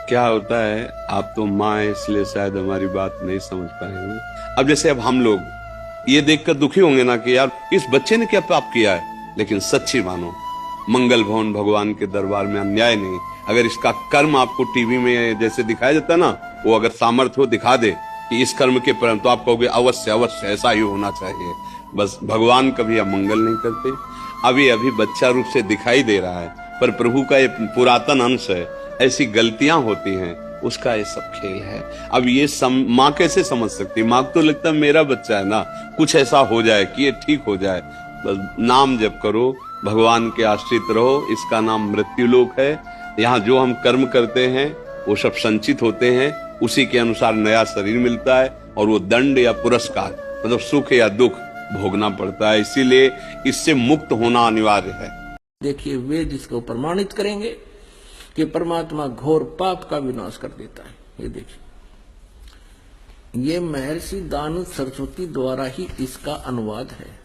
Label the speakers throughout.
Speaker 1: क्या होता है, आप तो माँ है इसलिए शायद हमारी बात नहीं समझ पाएंगे। अब जैसे अब हम लोग ये देखकर दुखी होंगे ना कि यार इस बच्चे ने क्या पाप किया है, लेकिन सच्ची मानो मंगल भवन भगवान के दरबार में अन्याय नहीं। अगर इसका कर्म आपको टीवी में जैसे दिखाया जाता है ना, वो अगर सामर्थ्य हो दिखा दे कि इस कर्म के परिणाम, तो आप कहोगे अवश्य अवश्य ऐसा ही होना चाहिए। बस भगवान कभी अमंगल नहीं करते। अभी अभी बच्चा रूप से दिखाई दे रहा है, पर प्रभु का ये पुरातन अंश है, ऐसी गलतियां होती हैं, उसका ये सब खेल है। अब ये माँ कैसे समझ सकती? माँ को तो लगता है मेरा बच्चा है ना, कुछ ऐसा हो जाए कि ये ठीक हो जाए। बस नाम जप करो, भगवान के आश्रित रहो, इसका नाम मृत्युलोक है। यहाँ जो हम कर्म करते हैं वो सब संचित होते हैं, उसी के अनुसार नया शरीर मिलता है, और वो दंड या पुरस्कार मतलब सुख या दुख भोगना पड़ता है। इसीलिए इससे मुक्त होना अनिवार्य है।
Speaker 2: देखिए, वेद इसको प्रमाणित करेंगे कि परमात्मा घोर पाप का विनाश कर देता है। ये देखिए, ये महर्षि दानव सरस्वती द्वारा ही इसका अनुवाद है।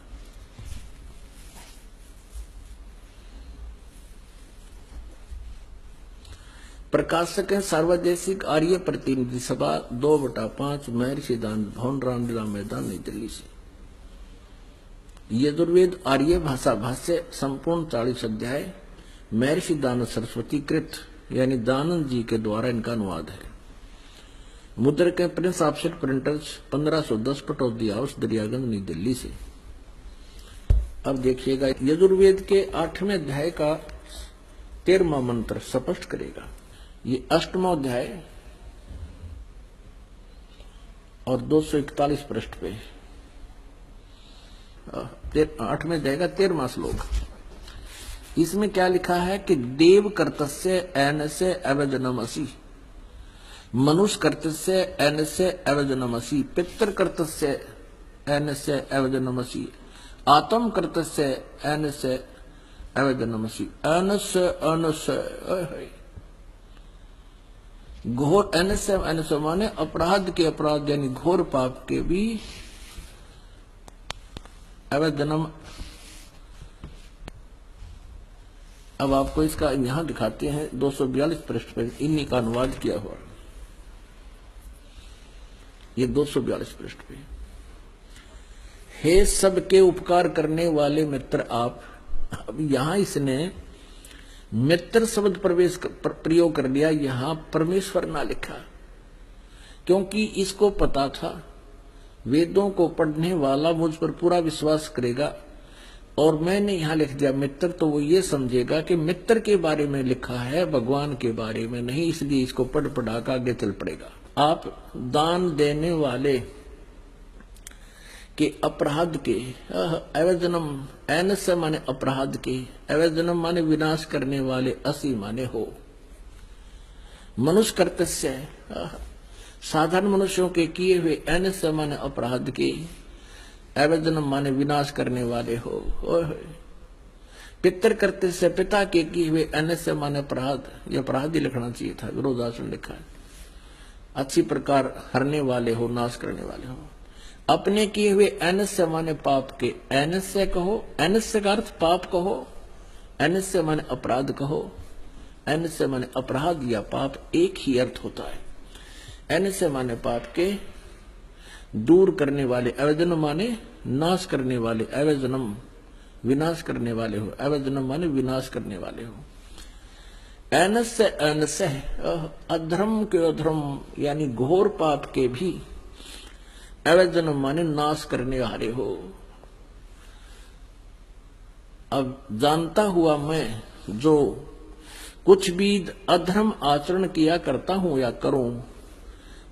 Speaker 2: प्रकाशक है सार्वदेशिक आर्य प्रतिनिधि सभा 2/5 महर्षि दानव भवन रामलीला मैदान नई दिल्ली से। यजुर्वेद आर्य भाषा भाष्य संपूर्ण 40 अध्याय महर्षि दानव सरस्वती कृत यानी दानंद जी के द्वारा इनका अनुवाद है। मुद्रक है Prince offset printers 1510 Pataudi house Daryaganj नई दिल्ली से। अब देखिएगा, यजुर्वेद के 8वें अध्याय का 13वां मंत्र स्पष्ट करेगा। ये 8वां अध्याय और 241 पृष्ठ पे 8वें अध्याय का 13वां श्लोक। इसमें क्या लिखा है कि देव कर्तस्य एनस्य अवजनमसि, मनुष्य कर्तस्य एनस्य अवजनमसि, पितृ कर्तस्य एनस्य अवजनमसि, आत्म कर्तस्य एनस्य अवजनमसि। अनस्य अनस्य घोर एनस्य एनस्य माने अपराध के अपराध यानी घोर पाप के भी अवजनम। अब आपको इसका यहां दिखाते हैं 242 पृष्ठ पर इन्हीं का अनुवाद किया हुआ। ये 242 पृष्ठ पे, हे सबके उपकार करने वाले मित्र आप। अब यहां इसने मित्र शब्द प्रयोग कर लिया, यहां परमेश्वर ना लिखा, क्योंकि इसको पता था वेदों को पढ़ने वाला मुझ पर पूरा विश्वास करेगा, और मैंने यहां लिख दिया मित्र, तो वो ये समझेगा कि मित्र के बारे में लिखा है, भगवान के बारे में नहीं, इसलिए इसको पढ़ पढ़ा कर आगे चल पड़ेगा। आप दान देने वाले के अपराध के अवजनम, एनस्य माने अपराध के, अवजनम माने विनाश करने वाले, असी माने हो। मनुष्य कर्तस्य साधारण मनुष्यों के किए हुए, एनस्य माने अपराध के, अवजनम माने विनाश करने वाले हो। पितर कर्तस्य पिता के किए हुए, एनस्य माने अपराध, ये अपराध ही लिखना चाहिए था, विरोधासन लिखा है। अच्छी प्रकार हरने वाले हो, नाश करने वाले हो। अपने किए हुए एनस्य माने पाप के, एनस्य कहो, एनस्य का अर्थ पाप कहो, एनस्य माने अपराध कहो, एनस्य माने अपराध या पाप एक ही अर्थ होता है। एनस्य माने पाप के दूर करने वाले, अवजनम माने नाश करने वाले, अवजनम विनाश करने वाले हो, अवजनम माने विनाश करने वाले हो। एनस्य एनस्य अधर्म के अधर्म यानी घोर पाप के भी, अवजनम माने नाश करने वाले हो। अब जानता हुआ मैं जो कुछ भी अधर्म आचरण किया करता हूं या करूं,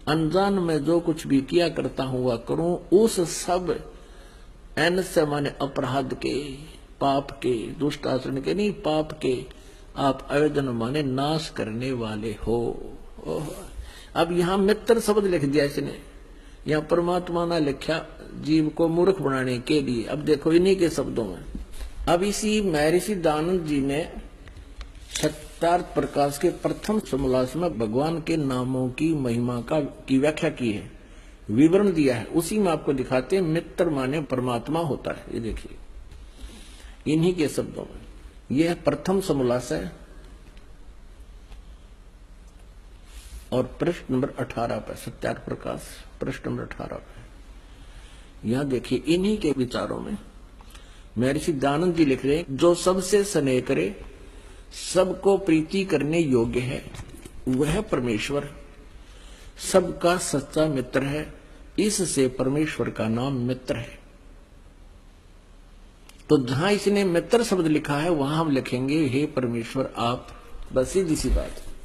Speaker 2: अनजान में जो कुछ भी किया करता हूं वह करूं, उस सब एनस्य माने अपराध के, पाप के, दुष्ट आचरण के नहीं, पाप के आप अवजनम माने नाश करने वाले हो। अब यहां मित्र शब्द लिख दिया इसने, यहाँ परमात्मा ने लिखा जीव को मूर्ख बनाने के लिए। अब देखो इन्हीं के शब्दों में, अब इसी महर्षि दानंद जी ने सत्यार्थ प्रकाश के प्रथम समोल्लास में भगवान के नामों की महिमा की व्याख्या की है, विवरण दिया है। उसी में आपको दिखाते हैं मित्र माने परमात्मा होता है। ये देखिए इन्हीं के शब्दों में, यह प्रथम समोल्लास है और पृष्ठ नंबर 18 पर, सत्यार्थ प्रकाश पृष्ठ नंबर 18 पर। यहां देखिए, इन्हीं के विचारों में महर्षि दयानंद जी लिख रहे हैं, जो सबसे स्नेह करे, सबको प्रीति करने योग्य है, वह परमेश्वर सबका सच्चा मित्र है। इससे परमेश्वर का नाम मित्र है। तो जहां इसने मित्र शब्द लिखा है, वहां हम लिखेंगे हे परमेश्वर आप। बस सीधी सी बात है।